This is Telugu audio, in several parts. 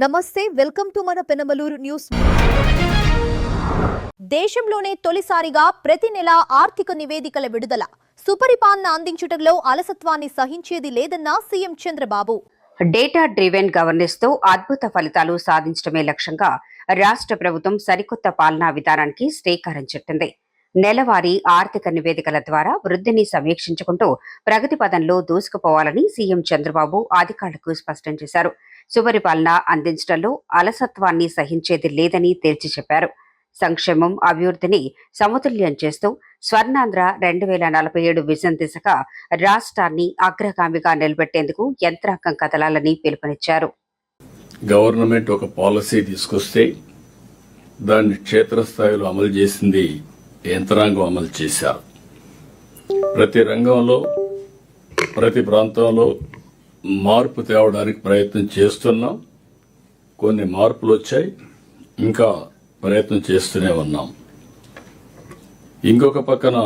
నమస్తే, వెల్కమ్ టు మన పెనమలూరు న్యూస్. దేశంలోనే తొలిసారిగా ప్రతి నెల ఆర్థిక నివేదికల విడుదల. సుపరిపాలన అందించుటలో అలసత్వాన్ని సహించేది లేదన్న CM Chandrababu. Data driven governance తో అద్భుత ఫలితాలు సాధించడమే లక్ష్యంగా రాష్ట్ర ప్రభుత్వం సరికొత్త పాలనా విధానానికి శ్రీకారం చుట్టింది. నెలవారీ ఆర్థిక నివేదికల ద్వారా వృద్ధిని సమీక్షించుకుంటూ ప్రగతి పదంలో దూసుకుపోవాలని సీఎం చంద్రబాబు అధికారులకు స్పష్టం చేశారు. సుపరిపాలన అందించడంలో అలసత్వాన్ని సహించేది లేదని తేల్చి చెప్పారు. సంక్షేమం, అభివృద్ధిని సమతుల్యం చేస్తూ స్వర్ణాంధ్ర 2047 విజన్ దిశగా రాష్ట్రాన్ని అగ్రగామిగా నిలబెట్టేందుకు యంత్రాంగం కదలాలని పిలుపునిచ్చారు. గవర్నమెంట్ ఒక పాలసీ తీసుకొస్తే దాన్ని క్షేత్రస్థాయిలో అమలు చేసింది యంత్రాంగం అమలు చేశారు. ప్రతి రంగంలో ప్రతి ప్రాంతంలో మార్పు తేవడానికి ప్రయత్నం చేస్తున్నాం. కొన్ని మార్పులు వచ్చాయి, ఇంకా ప్రయత్నం చేస్తూనే ఉన్నాం. ఇంకొక పక్కన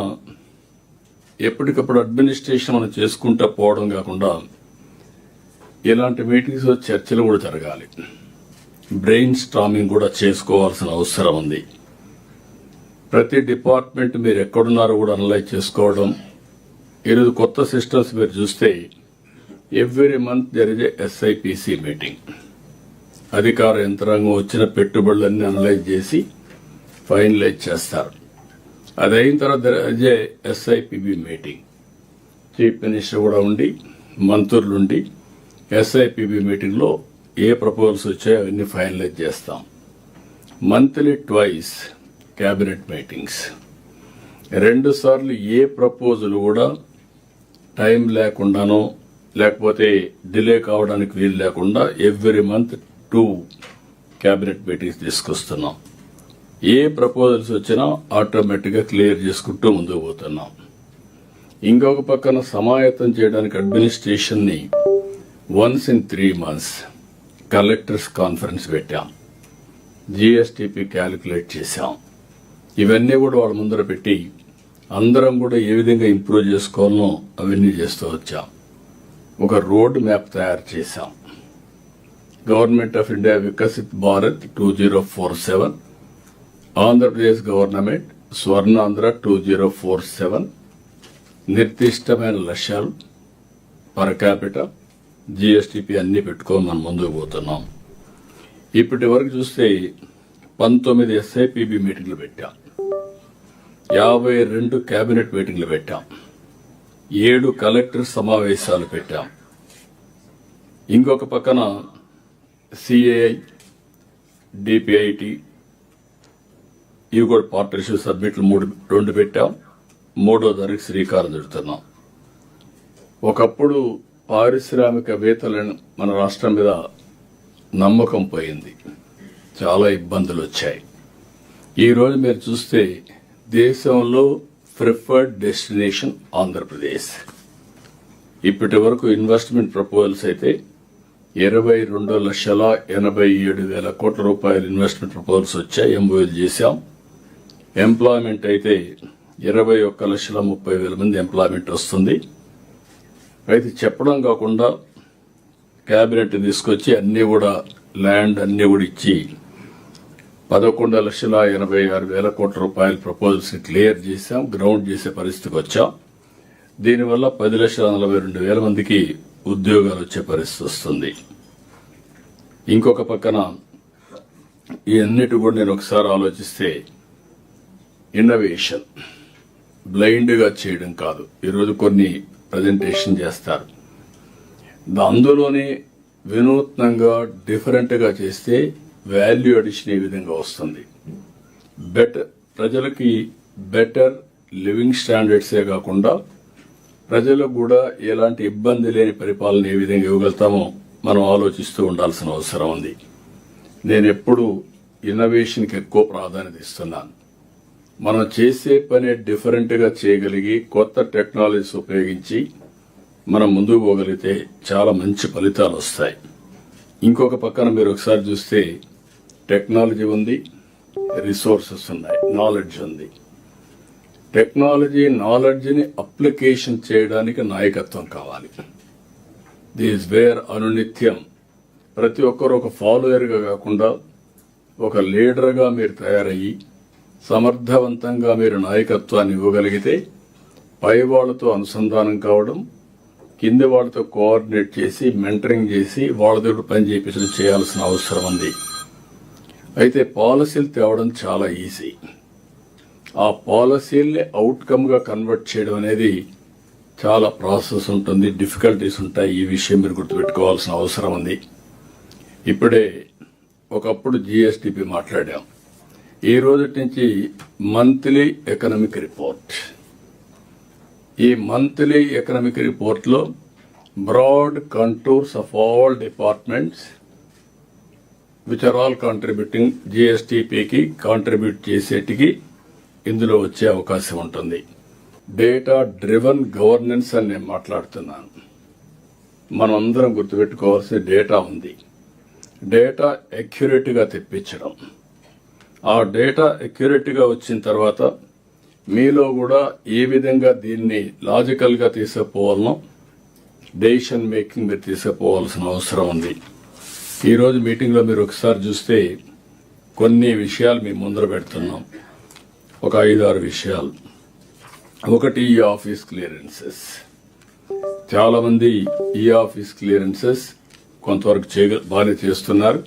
ఎప్పటికప్పుడు అడ్మినిస్ట్రేషన్ మనం చేసుకుంటూ పోవడం కాకుండా ఇలాంటి మీటింగ్స్ చర్చలు కూడా జరగాలి. బ్రెయిన్ స్టార్మింగ్ కూడా చేసుకోవాల్సిన అవసరం ఉంది. ప్రతి డిపార్ట్మెంట్ మీరు ఎక్కడున్నారో కూడా అనలైజ్ చేసుకోవడం. ఈరోజు కొత్త సిస్టమ్స్ మీరు చూస్తే ఎవ్రీ మంత్ జరిగే ఎస్ఐపిసి మీటింగ్, అధికార యంత్రాంగం వచ్చిన పెట్టుబడులన్నీ అనలైజ్ చేసి ఫైనలైజ్ చేస్తారు. అది అయిన తర్వాత జరిగే ఎస్ఐపిబి మీటింగ్, చీఫ్ మినిస్టర్ కూడా ఉండి మంత్రులుండి ఎస్ఐపిబి మీటింగ్లో ఏ ప్రపోజల్స్ వచ్చాయో అవన్నీ ఫైనలైజ్ చేస్తాం. మంత్లీ ట్వైస్ క్యాబినెట్ మీటింగ్స్, 2 సార్లు ఏ ప్రపోజల్ కూడా టైం లేకుండానో లేకపోతే డిలే కావడానికి వీలు లేకుండా ఎవ్రీ మంత్ 2 క్యాబినెట్ మీటింగ్స్ తీసుకొస్తున్నాం. ఏ ప్రపోజల్స్ వచ్చినా ఆటోమేటిక్గా క్లియర్ చేసుకుంటూ ముందుకు పోతున్నాం. ఇంకొక పక్కన సమాయత్తం చేయడానికి అడ్మినిస్ట్రేషన్ ని once in 3 months collectors conference పెట్టాం. జీఎస్టీపీ క్యాలిక్యులేట్ చేశాం. ఇవన్నీ కూడా వాళ్ళ ముందర పెట్టి అందరం కూడా ఏ విధంగా ఇంప్రూవ్ చేసుకోవాలనో అవన్నీ చేస్తూ వచ్చాం. ఒక రోడ్ మ్యాప్ తయారు చేశాం. Government of India Viksit Bharat 2047, Andhra Pradesh government Swarnandhra 2047, నిర్దిష్టమైన లక్ష్యాలు, పర్ క్యాపిటల్, జీఎస్టీపీ అన్ని పెట్టుకొని మనం ముందుకు పోతున్నాం. ఇప్పటి వరకు చూస్తే 19 ఎస్ఐపిబి మీటింగ్లు పెట్టాం, 52 కేబినెట్ మీటింగ్లు పెట్టాం, 7 కలెక్టర్ సమావేశాలు పెట్టాం. ఇంకొక పక్కన సిఏఐ, డిపిఐటి ఇవి కూడా పార్ట్నర్షిప్ సబ్మిట్లు 2 పెట్టాం. 3వ దానికి శ్రీకారం చుడుతున్నాం. ఒకప్పుడు పారిశ్రామికవేత్తలను మన రాష్ట్రం మీద నమ్మకం పోయింది, చాలా ఇబ్బందులు వచ్చాయి. ఈరోజు మీరు చూస్తే దేశంలో ప్రిఫర్డ్ డెస్టినేషన్ ఆంధ్రప్రదేశ్. ఇప్పటి వరకు ఇన్వెస్ట్మెంట్ ప్రపోజల్స్ అయితే 22,87,000 కోట్ల రూపాయల ఇన్వెస్ట్మెంట్ ప్రపోజల్స్ వచ్చాయి, ఎంఓయూలు చేశాం. ఎంప్లాయ్మెంట్ అయితే 21,30,000 మంది ఎంప్లాయ్మెంట్ వస్తుంది. అయితే చెప్పడం కాకుండా కేబినెట్ తీసుకొచ్చి అన్ని కూడా ల్యాండ్ అన్ని కూడా ఇచ్చి 11,86,000 కోట్ల రూపాయల ప్రపోజల్స్ ని క్లియర్ చేశాం, గ్రౌండ్ చేసే పరిస్థితికి వచ్చాం. దీనివల్ల 10,42,000 మందికి ఉద్యోగాలు వచ్చే పరిస్థితి వస్తుంది. ఇంకొక పక్కన ఈ అన్నిటి కూడా నేను ఒకసారి ఆలోచిస్తే ఇన్నోవేషన్ బ్లైండ్ గా చేయడం కాదు. ఈరోజు కొన్ని ప్రజెంటేషన్ చేస్తారు, అందులోనే వినూత్నంగా డిఫరెంట్ గా చేస్తే వాల్యూ అడిషన్ ఏ విధంగా వస్తుంది. ప్రజలకి బెటర్ లివింగ్ స్టాండర్డ్సే కాకుండా ప్రజలకు కూడా ఎలాంటి ఇబ్బంది లేని పరిపాలన ఏ విధంగా ఇవ్వగలుగుతామో మనం ఆలోచిస్తూ ఉండాల్సిన అవసరం ఉంది. నేను ఎప్పుడు ఇన్నోవేషన్కి ఎక్కువ ప్రాధాన్యత ఇస్తున్నాను. మనం చేసే పని డిఫరెంట్ గా చేయగలిగి కొత్త టెక్నాలజీస్ ఉపయోగించి మనం ముందుకు పోగలిగితే చాలా మంచి ఫలితాలు వస్తాయి. ఇంకొక పక్కన మీరు ఒకసారి చూస్తే టెక్నాలజీ ఉంది, రిసోర్సెస్ ఉన్నాయి, నాలెడ్జ్ ఉంది. టెక్నాలజీ నాలెడ్జ్ని అప్లికేషన్ చేయడానికి నాయకత్వం కావాలి. దిస్ వేర్ అనునిత్యం ప్రతి ఒక్కరు ఒక ఫాలోయర్గా కాకుండా ఒక లీడర్గా మీరు తయారయ్యి సమర్థవంతంగా మీరు నాయకత్వాన్ని ఇవ్వగలిగితే పై వాళ్ళతో అనుసంధానం కావడం, కింది వాళ్ళతో కోఆర్డినేట్ చేసి మెంటరింగ్ చేసి వాళ్ళ దగ్గర పని చేయించడం చేయాల్సిన అవసరం ఉంది. అయితే పాలసీలు తేవడం చాలా ఈజీ. ఆ పాలసీల్ని అవుట్కమ్గా కన్వర్ట్ చేయడం అనేది చాలా ప్రాసెస్ ఉంటుంది, డిఫికల్టీస్ ఉంటాయి. ఈ విషయం మీరు గుర్తుపెట్టుకోవాల్సిన అవసరం ఉంది. ఇప్పుడే ఒకప్పుడు జిఎస్టిపి మాట్లాడాం. ఈ రోజు నుంచి మంత్లీ ఎకనామిక్ రిపోర్ట్. ఈ మంత్లీ ఎకనామిక్ రిపోర్ట్లో broad contours of all departments which are all contributing జిఎస్టిపికి కాంట్రిబ్యూట్ చేసేటికి ఇందులో వచ్చే అవకాశం ఉంటుంది. డేటా డ్రివన్ గవర్నెన్స్ అని నేను మాట్లాడుతున్నాను. మనం అందరం గుర్తుపెట్టుకోవాల్సిన డేటా ఉంది. డేటా అక్యురేట్గా తెప్పించడం, ఆ డేటా అక్యురేట్గా వచ్చిన తర్వాత మీలో కూడా ఏ విధంగా దీన్ని లాజికల్గా తీసుకుపోవాలనో డెసిషన్ మేకింగ్ మీరు తీసుకుపోవాల్సిన అవసరం ఉంది. ఈరోజు మీటింగ్లో మీరు ఒకసారి చూస్తే కొన్ని విషయాలు మీ ముందర పెడుతున్నాం. ఒక 5-6 విషయాలు. ఒకటి ఈ ఆఫీస్ క్లియరెన్సెస్. చాలా మంది ఈ ఆఫీస్ క్లియరెన్సెస్ కొంతవరకు బాగానే చేస్తున్నారు.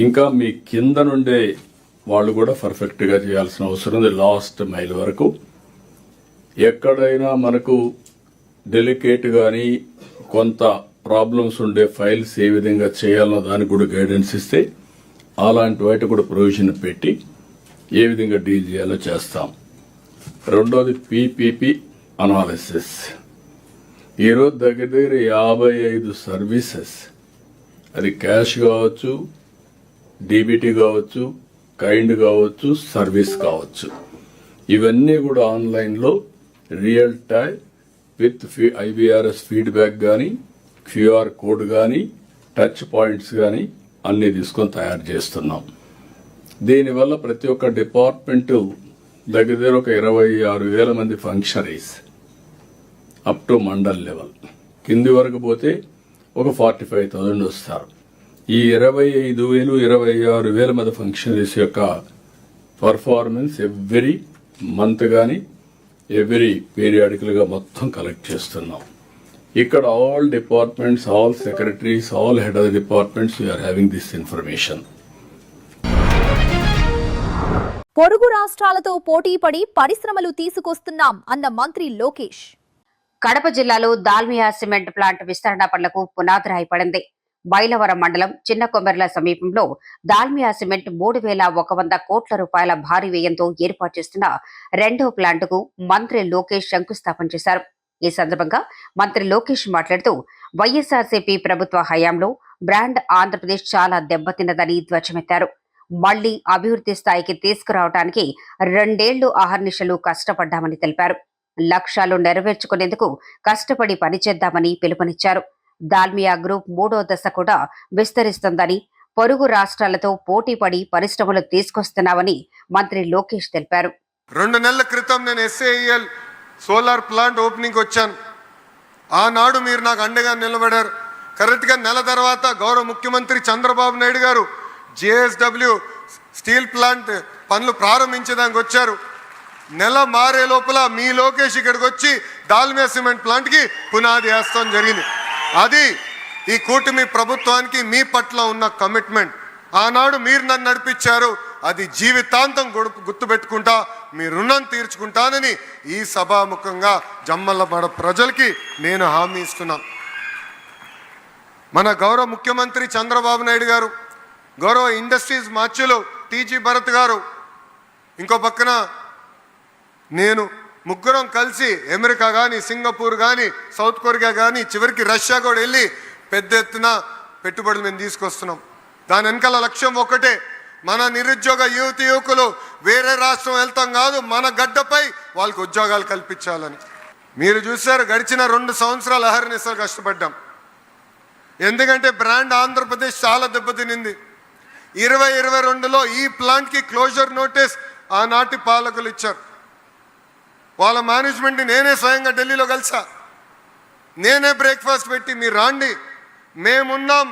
ఇంకా మీ కింద నుండే వాళ్ళు కూడా పర్ఫెక్ట్గా చేయాల్సిన అవసరం ఉంది. లాస్ట్ మైల్ వరకు ఎక్కడైనా మనకు డెలికేట్ కానీ కొంత ప్రాబ్లమ్స్ ఉండే ఫైల్స్ ఏ విధంగా చేయాలన్న దానికి కూడా గైడెన్స్ ఇస్తే అలాంటి వాటి కూడా ప్రొవిజన్ పెట్టి ఏ విధంగా డీల్ చేయాలో చేస్తాం. రెండోది పీపీపీ అనాలిసిస్. ఈరోజు దగ్గర 55 సర్వీసెస్, అది క్యాష్ కావచ్చు, డీబీటీ కావచ్చు, కైండ్ కావచ్చు, సర్వీస్ కావచ్చు, ఇవన్నీ కూడా ఆన్లైన్లో real time with IBRS feedback కానీ, క్యూఆర్ కోడ్ కానీ, టచ్ పాయింట్స్ కానీ అన్నీ తీసుకొని తయారు చేస్తున్నాం. దీనివల్ల ప్రతి ఒక్క డిపార్ట్మెంటు దగ్గర ఒక 26,000 మంది functionaries up to mandal level, కింది వరకు పోతే ఒక 45,000 వస్తారు. ఈ 25,000, 26,000 మంది ఫంక్షనరీస్ యొక్క పర్ఫార్మెన్స్ ఎవ్రీ మంత్ కానీ ఎవ్రీ పీరియాడికల్గా మొత్తం కలెక్ట్ చేస్తున్నాం. ఇక్కడ all departments, all secretaries, all head of the departments we are having this information. పొరుగు రాష్ట్రాలతో పోటీ పడి పరిశ్రమలు తీసుకొస్తున్నాం అన్న మంత్రి లోకేష్. కడప జిల్లాలో దాల్మియా సిమెంట్ ప్లాంట్ విస్తరణ పనులకు పునాదిరాయి పడింది. బైలవరం మండలం చిన్న కొమెర్ల సమీపంలో దాల్మియా సిమెంట్ 3,100 కోట్ల రూపాయల భారీ వ్యయంతో ఏర్పాటు చేస్తున్న రెండో ప్లాంటుకు మంత్రి లోకేష్ శంకుస్థాపన చేశారు. ఈ సందర్భంగా మంత్రి లోకేష్ మాట్లాడుతూ వైఎస్ఆర్సీపీ ప్రభుత్వ హయాంలో బ్రాండ్ ఆంధ్రప్రదేశ్ చాలా దెబ్బతిన్నదని ధ్వజమెత్తారు. మళ్లీ అభివృద్ధి స్థాయికి తీసుకురావడానికి 2 ఏళ్లు అహర్నిశలు కష్టపడ్డామని తెలిపారు. లక్ష్యాలు నెరవేర్చుకునేందుకు కష్టపడి పనిచేద్దామని పిలుపునిచ్చారు. దాల్మియా గ్రూప్ 3వ దశ కూడా విస్తరిస్తుందని, పొరుగు రాష్ట్రాలతో పోటీపడి పరిశ్రమలు తీసుకొస్తున్నామని మంత్రి లోకేష్ తెలిపారు. 2 నెలల క్రితం నేను SAEL సోలార్ ప్లాంట్ ఓపెనింగ్ వచ్చాను. ఆనాడు మీరు నాకు అండగా నిలబడారు. కరెక్ట్గా నెల తర్వాత గౌరవ ముఖ్యమంత్రి చంద్రబాబు నాయుడు గారు JSW స్టీల్ ప్లాంట్ పనులు ప్రారంభించడానికి వచ్చారు. నెల మారే లోపల మీ లోకేష్ ఇక్కడికి వచ్చి దాల్మియా సిమెంట్ ప్లాంట్కి పునాది వేస్తాం జరిగింది. అది ఈ కూటమి ప్రభుత్వానికి మీ పట్ల ఉన్న కమిట్మెంట్. ఆనాడు మీరు నన్ను నడిపించారు, అది జీవితాంతం గుర్తుపెట్టుకుంటా, మీ రుణం తీర్చుకుంటానని ఈ సభాముఖంగా జమ్మలమడ ప్రజలకి నేను హామీ ఇస్తున్నాను. మన గౌరవ ముఖ్యమంత్రి చంద్రబాబు నాయుడు గారు, గౌరవ ఇండస్ట్రీస్ మార్చులు TG భరత్ గారు, ఇంకో పక్కన నేను, ముగ్గురం కలిసి అమెరికా కానీ, సింగపూర్ కానీ, సౌత్ కొరియా కానీ, చివరికి రష్యా కూడా వెళ్ళి పెద్ద ఎత్తున పెట్టుబడులు మేము తీసుకొస్తున్నాం. దాని వెనకాల లక్ష్యం ఒకటే, మన నిరుద్యోగ యువకులు వేరే రాష్ట్రం వెళ్తాం కాదు, మన గడ్డపై వాళ్ళకి ఉద్యోగాలు కల్పించాలని. మీరు చూశారు, గడిచిన 2 సంవత్సరాలు అహర్నిశలు కష్టపడ్డాం. ఎందుకంటే బ్రాండ్ ఆంధ్రప్రదేశ్ చాలా దెబ్బతినింది. 2022లో ఈ ప్లాంట్కి క్లోజర్ నోటీస్ ఆనాటి పాలకులు ఇచ్చారు. వాళ్ళ మేనేజ్మెంట్ని నేనే స్వయంగా ఢిల్లీలో కలిసా. నేనే బ్రేక్ఫాస్ట్ పెట్టి మీరు రాండి, మేమున్నాం,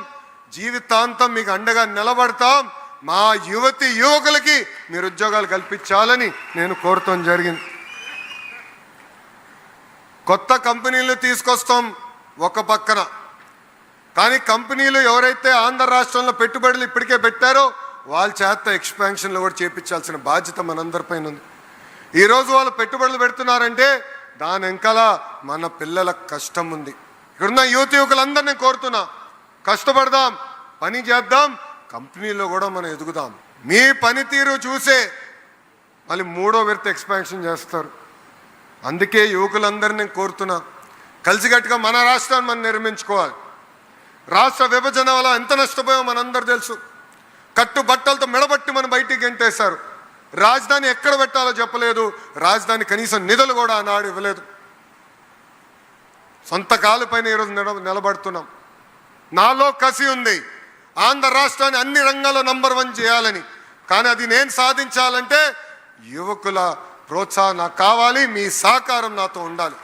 జీవితాంతం మీకు అండగా నిలబడతాం. మా యువతి యువకులకి మీరు ఉద్యోగాలు కల్పించాలని నేను కోరటం జరిగింది. కొత్త కంపెనీలు తీసుకొస్తాం ఒక పక్కన, కానీ కంపెనీలు ఎవరైతే ఆంధ్ర రాష్ట్రంలో పెట్టుబడులు ఇప్పటికే పెట్టారో వాళ్ళ చేత ఎక్స్పాన్షన్లు కూడా చేపించాల్సిన బాధ్యత మనందరిపైన ఉంది. ఈరోజు వాళ్ళు పెట్టుబడులు పెడుతున్నారంటే దాని వెనకాల మన పిల్లల కష్టం ఉంది. ఇక్కడున్న యువత యువకులందరూ నేను కోరుతున్నా, కష్టపడదాం, పని చేద్దాం, కంపెనీలో కూడా మనం ఎదుగుదాం. మీ పనితీరు చూసే మళ్ళీ మూడో విడత ఎక్స్పాన్షన్ చేస్తారు. అందుకే యువకులందరినీ నేను కోరుతున్నా, కలిసికట్టుగా మన రాష్ట్రాన్ని మనం నిర్మించుకోవాలి. రాష్ట్ర విభజన వల్ల ఎంత నష్టపోయామో మనందరూ తెలుసు. కట్టుబట్టలతో మెడబట్టి మనం బయటికి గెంటేశారు. రాజధాని ఎక్కడ పెట్టాలో చెప్పలేదు. రాజధాని కనీసం నిధులు కూడా ఆనాడు ఇవ్వలేదు. సొంత కాలుపైన ఈరోజు నిలబడుతున్నాం. నాలో కసి ఉంది, ఆంధ్ర రాష్ట్రాన్ని అన్ని రంగాల్లో నంబర్ 1 చేయాలని. కానీ అది నేను సాధించాలంటే యువకుల ప్రోత్సాహం నాకు కావాలి, మీ సహకారం నాతో ఉండాలి.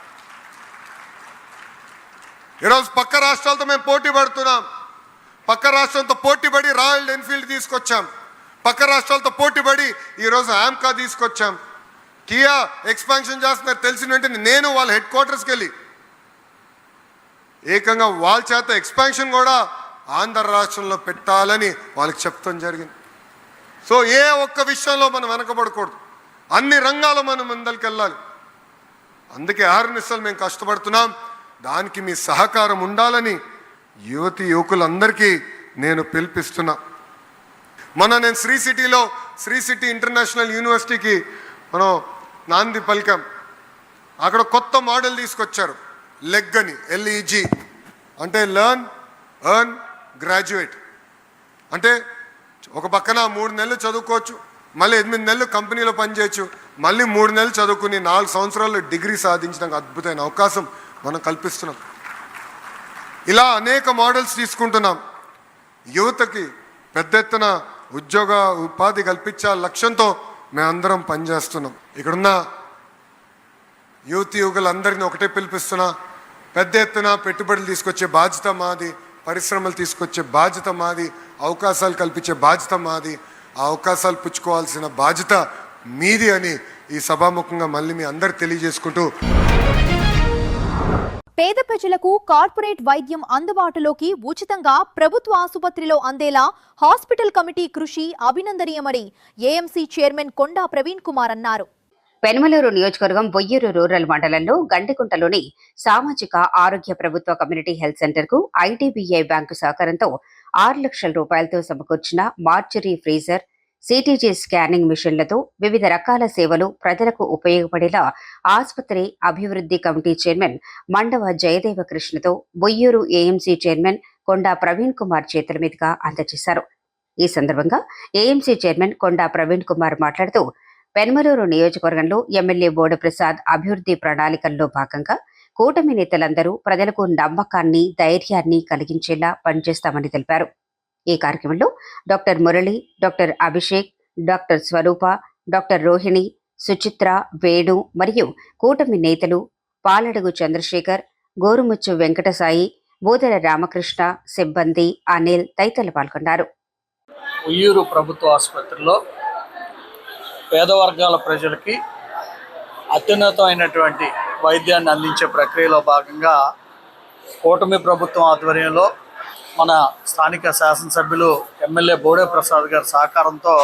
ఈరోజు పక్క రాష్ట్రాలతో మేము పోటీ పడుతున్నాం. పక్క రాష్ట్రంతో పోటీపడి రాయల్ ఎన్ఫీల్డ్ తీసుకొచ్చాం. పక్క రాష్ట్రాలతో పోటీపడి ఈరోజు ఆమ్కా తీసుకొచ్చాం. కియా ఎక్స్పాన్షన్ చేస్తున్నారు తెలిసిన వెంటనే నేను వాళ్ళ హెడ్ క్వార్టర్స్కి వెళ్ళి ఏకంగా వాళ్ళ చేత ఎక్స్పాన్షన్ కూడా ఆంధ్ర రాష్ట్రంలో పెట్టాలని వాళ్ళకి చెప్తాం జరిగింది. సో ఏ ఒక్క విషయంలో మనం వెనకబడకూడదు, అన్ని రంగాల్లో మనం ముందరికి వెళ్ళాలి. అందుకే ఆర్నిసలు మేము కష్టపడుతున్నాం. దానికి మీ సహకారం ఉండాలని యువతి యువకులందరికీ నేను పిలిపిస్తున్నా. మొన్న నేను శ్రీ సిటీ ఇంటర్నేషనల్ యూనివర్సిటీకి మనం నాంది పలికాం. అక్కడ కొత్త మోడల్ తీసుకొచ్చారు, లెగ్ అని, LEG అంటే లెర్న్ ఎర్న్ గ్రాడ్యుయేట్. అంటే ఒక పక్కన 3 నెలలు చదువుకోవచ్చు, మళ్ళీ 8 నెలలు కంపెనీలో పనిచేయచ్చు, మళ్ళీ 3 నెలలు చదువుకుని 4 సంవత్సరాలు డిగ్రీ సాధించడానికి అద్భుతమైన అవకాశం మనం కల్పిస్తున్నాం. ఇలా అనేక మోడల్స్ తీసుకుంటున్నాం. యువతకి పెద్ద ఎత్తున ఉద్యోగ ఉపాధి కల్పించాల లక్ష్యంతో మేమందరం పనిచేస్తున్నాం. ఇక్కడున్న యువతి యువకులందరినీ ఒకటే పిలిపిస్తున్నా, పెద్ద ఎత్తున పెట్టుబడులు తీసుకొచ్చే బాధ్యత మాది, పరిశ్రమలు తీసుకొచ్చే బాధ్యత మాది, అవకాశాలు కల్పించే బాధ్యత మాది, ఆ అవకాశాలు పుచ్చుకోవాల్సిన బాధ్యత మీది అని ఈ సభాముఖంగా మళ్ళీ మీ అందరు తెలియజేసుకుంటూ, పేద ప్రజలకు కార్పొరేట్ వైద్యం అందుబాటులోకి ఉచితంగా ప్రభుత్వ ఆసుపత్రిలో అందేలా హాస్పిటల్ కమిటీ కృషి అభినందనీయమని ఏఎంసీ చైర్మన్ కొండా ప్రవీణ్ కుమార్ అన్నారు. పెనమలూరు నియోజకవర్గం బొయ్యూరు రూరల్ మండలంలో గండికుంటలోని సామాజిక ఆరోగ్య ప్రభుత్వ కమ్యూనిటీ హెల్త్ సెంటర్ కు ఐటీబీఐ బ్యాంకు సహకారంతో 6 లక్షల రూపాయలతో సమకూర్చిన మార్చరీ ఫ్రీజర్, సిటీజీ స్కానింగ్ మిషన్లతో వివిధ రకాల సేవలు ప్రజలకు ఉపయోగపడేలా ఆసుపత్రి అభివృద్ధి కమిటీ చైర్మన్ మండవ జయదేవ కృష్ణతో బొయ్యూరు ఏఎంసీ చైర్మన్ కొండా ప్రవీణ్ కుమార్ చేతుల మీదుగా అందజేశారు. ఈ సందర్భంగా ఏఎంసీ చైర్మన్ కొండా ప్రవీణ్ కుమార్ మాట్లాడుతూ, పెనమలూరు నియోజకవర్గంలో ఎమ్మెల్యే బోడప్రసాద్ అభివృద్ధి ప్రణాళికల్లో భాగంగా కూటమి నేతలందరూ ప్రజలకు నమ్మకాన్ని, ధైర్యాన్ని కలిగించేలా పనిచేస్తామని తెలిపారు. ఈ కార్యక్రమంలో doctor Murali, doctor Abhishek, doctor Swaroopa, doctor Rohini, Suchitra, Venu మరియు కూటమి నేతలు పాలడుగు చంద్రశేఖర్, గోరుముచ్చు వెంకటసాయి, బోదెల రామకృష్ణ, సిబ్బంది, అనిల్ తదితరులు పాల్గొన్నారు. ఉయ్యూరు ప్రభుత్వ ఆసుపత్రిలో పేద వర్గాల ప్రజలకి అత్యున్నతమైనటువంటి వైద్యాన్ని అందించే ప్రక్రియలో భాగంగా కూటమి ప్రభుత్వం ఆధ్వర్యంలో మన స్థానిక శాసనసభ్యులు ఎమ్మెల్యే బోడే ప్రసాద్ గారి సహకారంతో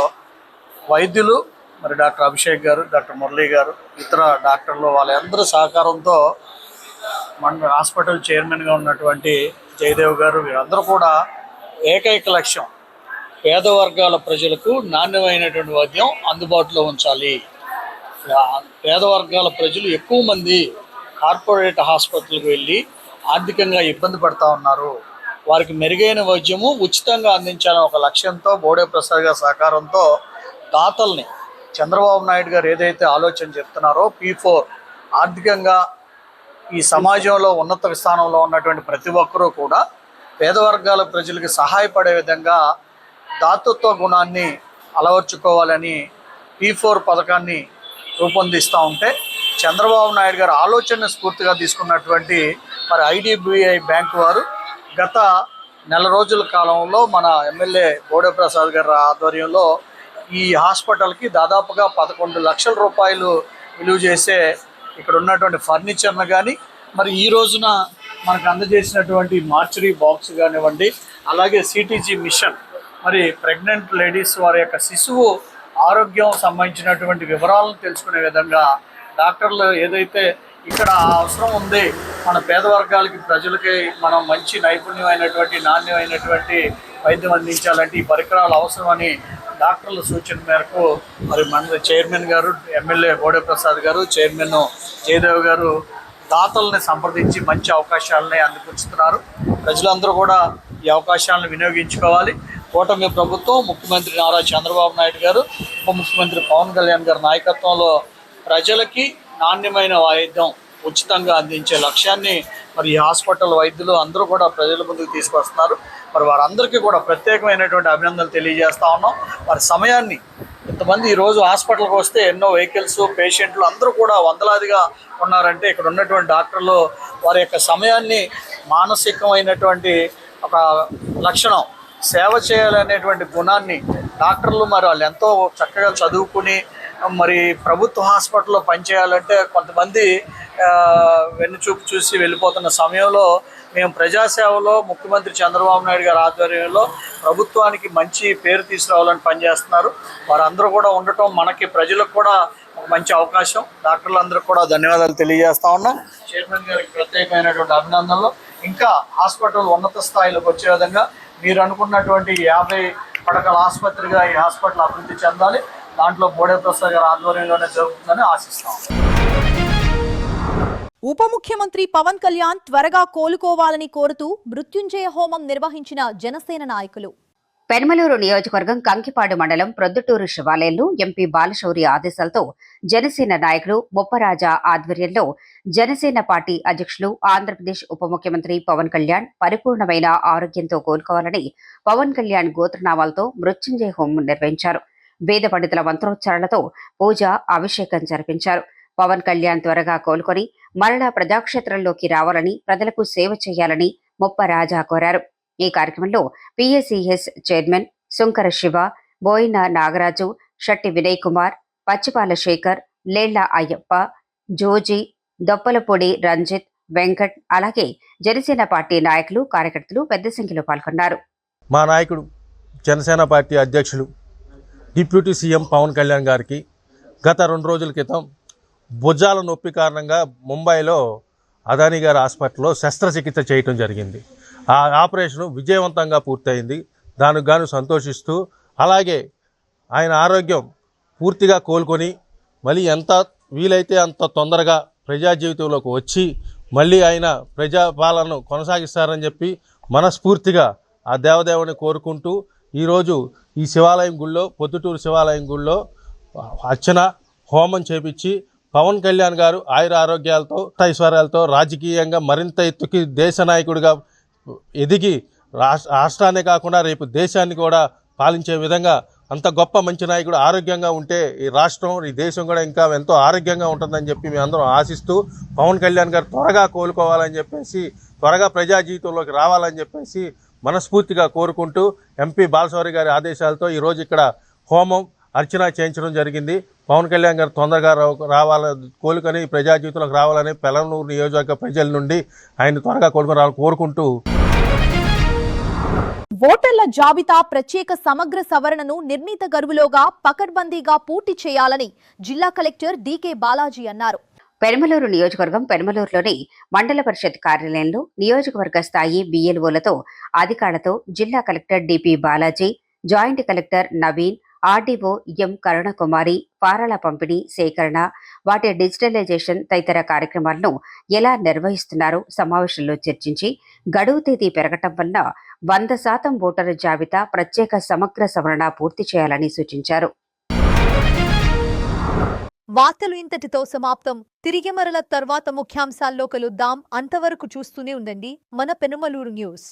వైద్యులు, మరి డాక్టర్ అభిషేక్ గారు, డాక్టర్ మురళి గారు, ఇతర డాక్టర్లు వాళ్ళందరూ సహకారంతో మన హాస్పిటల్ చైర్మన్గా ఉన్నటువంటి జయదేవ్ గారు, వీరందరూ కూడా ఏకైక లక్ష్యం పేద వర్గాల ప్రజలకు నాణ్యమైనటువంటి వైద్యం అందుబాటులో ఉంచాలి. పేద వర్గాల ప్రజలు ఎక్కువ మంది కార్పొరేట్ ఆసుపత్రులకు వెళ్ళి ఆర్థికంగా ఇబ్బంది పడుతూ ఉన్నారు. వారికి మెరుగైన వైద్యము ఉచితంగా అందించాలని ఒక లక్ష్యంతో బోడే ప్రసాద్ గారి సహకారంతో దాతల్ని చంద్రబాబు నాయుడు గారు ఏదైతే ఆలోచన చెప్తున్నారో P4 ఆర్థికంగా ఈ సమాజంలో ఉన్నత స్థానంలో ఉన్నటువంటి ప్రతి ఒక్కరూ కూడా పేద వర్గాల ప్రజలకు సహాయపడే విధంగా దాతృత్వ గుణాన్ని అలవర్చుకోవాలని P4 పథకాన్ని రూపొందిస్తూ ఉంటే చంద్రబాబు నాయుడు గారు ఆలోచన స్ఫూర్తిగా తీసుకున్నటువంటి మరి IDBI బ్యాంకు వారు గత నెల రోజుల కాలంలో మన ఎమ్మెల్యే బోడే ప్రసాద్ గారి ఆధ్వర్యంలో ఈ హాస్పిటల్కి దాదాపుగా 11 లక్షల రూపాయలు విలువ చేసే ఇక్కడ ఉన్నటువంటి ఫర్నిచర్ను కానీ, మరి ఈ రోజున మనకు అందజేసినటువంటి మార్చరీ బాక్స్ కానివ్వండి, అలాగే సిటీజీ మిషన్, మరి ప్రెగ్నెంట్ లేడీస్ వారి యొక్క శిశువు ఆరోగ్యం సంబంధించినటువంటి వివరాలను తెలుసుకునే విధంగా డాక్టర్లు ఏదైతే ఇక్కడ అవసరం ఉంది, మన పేద వర్గాలకి ప్రజలకి మనం మంచి నైపుణ్యమైనటువంటి నాణ్యమైనటువంటి వైద్యం అందించాలంటే ఈ పరికరాలు అవసరమని డాక్టర్ల సూచన మేరకు మరి మన చైర్మన్ గారు ఎమ్మెల్యే బోడే ప్రసాద్ గారు, చైర్మన్ జయదేవ్ గారు దాతల్ని సంప్రదించి మంచి అవకాశాలని అందిపుచ్చుతున్నారు. ప్రజలందరూ కూడా ఈ అవకాశాలను వినియోగించుకోవాలి. కూటమి ప్రభుత్వం, ముఖ్యమంత్రి నారా చంద్రబాబు నాయుడు గారు, ఉప ముఖ్యమంత్రి పవన్ కళ్యాణ్ గారి నాయకత్వంలో ప్రజలకి నాణ్యమైన వైద్యం ఉచితంగా అందించే లక్ష్యాన్ని మరి ఈ హాస్పిటల్ వైద్యులు అందరూ కూడా ప్రజల ముందుకు తీసుకొస్తున్నారు. మరి వారందరికీ కూడా ప్రత్యేకమైనటువంటి అభినందనలు తెలియజేస్తా ఉన్నాం. వారి సమయాన్ని ఇంతమంది ఈరోజు హాస్పిటల్కి వస్తే ఎన్నో వెహికల్స్, పేషెంట్లు అందరూ కూడా వందలాదిగా ఉన్నారంటే ఇక్కడ ఉన్నటువంటి డాక్టర్లు వారి యొక్క సమయాన్ని మానసికమైనటువంటి ఒక లక్షణం సేవ చేయాలనేటువంటి గుణాన్ని డాక్టర్లు మరి వాళ్ళు ఎంతో చక్కగా చదువుకుని మరి ప్రభుత్వ హాస్పిటల్లో పనిచేయాలంటే కొంతమంది వెన్నుచూపు చూసి వెళ్ళిపోతున్న సమయంలో మేము ప్రజాసేవలో ముఖ్యమంత్రి చంద్రబాబు నాయుడు గారి ఆధ్వర్యంలో ప్రభుత్వానికి మంచి పేరు తీసుకురావాలని పనిచేస్తున్నారు. వారందరూ కూడా ఉండటం మనకి ప్రజలకు కూడా ఒక మంచి అవకాశం. డాక్టర్లందరూ కూడా ధన్యవాదాలు తెలియజేస్తా ఉన్నాం. చైర్మన్ గారికి ప్రత్యేకమైనటువంటి అభినందనలు. ఇంకా హాస్పిటల్ ఉన్నత స్థాయిలోకి వచ్చే విధంగా మీరు అనుకున్నటువంటి 50 పడకల ఆసుపత్రిగా ఈ హాస్పిటల్ అభివృద్ధి చెందాలి. దాంట్లో బోడే ప్రసాద్ గారి ఆధ్వర్యంలోనే జరుగుతుందని ఆశిస్తాం. ఉప ముఖ్యమంత్రి పవన్ కళ్యాణ్ త్వరగా కోలుకోవాలని కోరుతూ మృత్యుంజయ హోమం నిర్వహించిన జనసేన నాయకులు. పెనమలూరు నియోజకవర్గం కంకిపాడు మండలం ప్రొద్దుటూరు శివాలయంలో ఎంపీ బాలశౌరి ఆదేశాలతో జనసేన నాయకులు బొప్పరాజా ఆధ్వర్యంలో జనసేన పార్టీ అధ్యక్షులు ఆంధ్రప్రదేశ్ ఉప ముఖ్యమంత్రి పవన్ కళ్యాణ్ పరిపూర్ణమైన ఆరోగ్యంతో కోలుకోవాలని పవన్ కళ్యాణ్ గోత్రనామాలతో మృత్యుంజయ హోమం నిర్వహించారు. వేద పండితుల మంత్రోచ్చారణలతో పూజ, అభిషేకం జరిపించారు. పవన్ కళ్యాణ్ త్వరగా కోలుకొని మరలా ప్రజాక్షేత్రంలోకి రావాలని, ప్రజలకు సేవ చేయాలని బొప్పరాజా కోరారు. ఈ కార్యక్రమంలో పిఎసిఎస్ చైర్మన్ సుంకర శివ, బోయిన నాగరాజు, షట్టి వినయ్ కుమార్, పచ్చిపాల శేఖర్, లేళ్ల అయ్యప్ప, జోజీ, దొప్పలపొడి రంజిత్, వెంకట్, అలాగే జనసేన పార్టీ నాయకులు, కార్యకర్తలు పెద్ద సంఖ్యలో పాల్గొన్నారు. మా నాయకుడు జనసేన పార్టీ అధ్యక్షులు డిప్యూటీ సీఎం పవన్ కళ్యాణ్ గారికి గత 2 రోజుల క్రితం భుజాల నొప్పి కారణంగా ముంబైలో అదానీ గారి హాస్పిటల్లో శస్త్రచికిత్స చేయటం జరిగింది. ఆ ఆపరేషను విజయవంతంగా పూర్తయింది. దానికి గాను సంతోషిస్తూ, అలాగే ఆయన ఆరోగ్యం పూర్తిగా కోలుకొని మళ్ళీ ఎంత వీలైతే అంత తొందరగా ప్రజా జీవితంలోకి వచ్చి మళ్ళీ ఆయన ప్రజాపాలనను కొనసాగిస్తారని చెప్పి మనస్ఫూర్తిగా ఆ దేవదేవుని కోరుకుంటూ ఈరోజు ఈ శివాలయం గుళ్ళో, పొద్దుటూరు శివాలయం గుళ్ళో అర్చన హోమం చేపించి పవన్ కళ్యాణ్ గారు ఆయుర ఆరోగ్యాలతో, ఐశ్వర్యాలతో రాజకీయంగా మరింత ఎత్తుకి దేశ నాయకుడిగా ఎదిగి రాష్ట్రాన్నే కాకుండా రేపు దేశాన్ని కూడా పాలించే విధంగా అంత గొప్ప మంచి నాయకుడు ఆరోగ్యంగా ఉంటే ఈ రాష్ట్రం, ఈ దేశం కూడా ఇంకా ఎంతో ఆరోగ్యంగా ఉంటుందని చెప్పి మేము అందరం ఆశిస్తూ పవన్ కళ్యాణ్ గారు త్వరగా కోలుకోవాలని చెప్పేసి, త్వరగా ప్రజా జీవితంలోకి రావాలని చెప్పేసి మనస్ఫూర్తిగా కోరుకుంటూ ఎంపీ బాలశౌరి గారి ఆదేశాలతో ఈరోజు ఇక్కడ హోమం, అర్చన చేయించడం జరిగింది. పవన్ కళ్యాణ్ గారు తొందరగా రావాలని, కోలుకొని ప్రజా జీవితంలోకి రావాలని పెనమలూరు నియోజకవర్గ ప్రజల నుండి ఆయన త్వరగా కోలుకొని రావాలని కోరుకుంటూ ఓటర్ల జాబితా ప్రత్యేక సమగ్ర సవరణను నిర్ణీత గడువులోగా పకడ్బందీగా పూర్తి చేయాలని జిల్లా కలెక్టర్ డీకే బాలాజీ అన్నారు. పెనమలూరు నియోజకవర్గం పెనమలూరులోని మండల పరిషత్ కార్యాలయంలో నియోజకవర్గ స్థాయి బిఎల్ఓలతో, అధికారులతో జిల్లా collector DP Balaji, joint collector Naveen, RDO M Karunakumari ఫారాల పంపిణీ, సేకరణ, వాటి డిజిటలైజేషన్ తదితర కార్యక్రమాలను ఎలా నిర్వహిస్తున్నారో సమావేశంలో చర్చించి గడువు తేదీ పెరగటం వల్ల 100% ఓటరు జాబితా ప్రత్యేక సమగ్ర సవరణ పూర్తి చేయాలని సూచించారు. వార్తలు ఇంతటితో సమాప్తం. తిరిగి మరల తర్వాత ముఖ్యాంశాల్లో కలుద్దాం. అంతవరకు చూస్తూనే ఉండండి మన పెనమలూరు న్యూస్.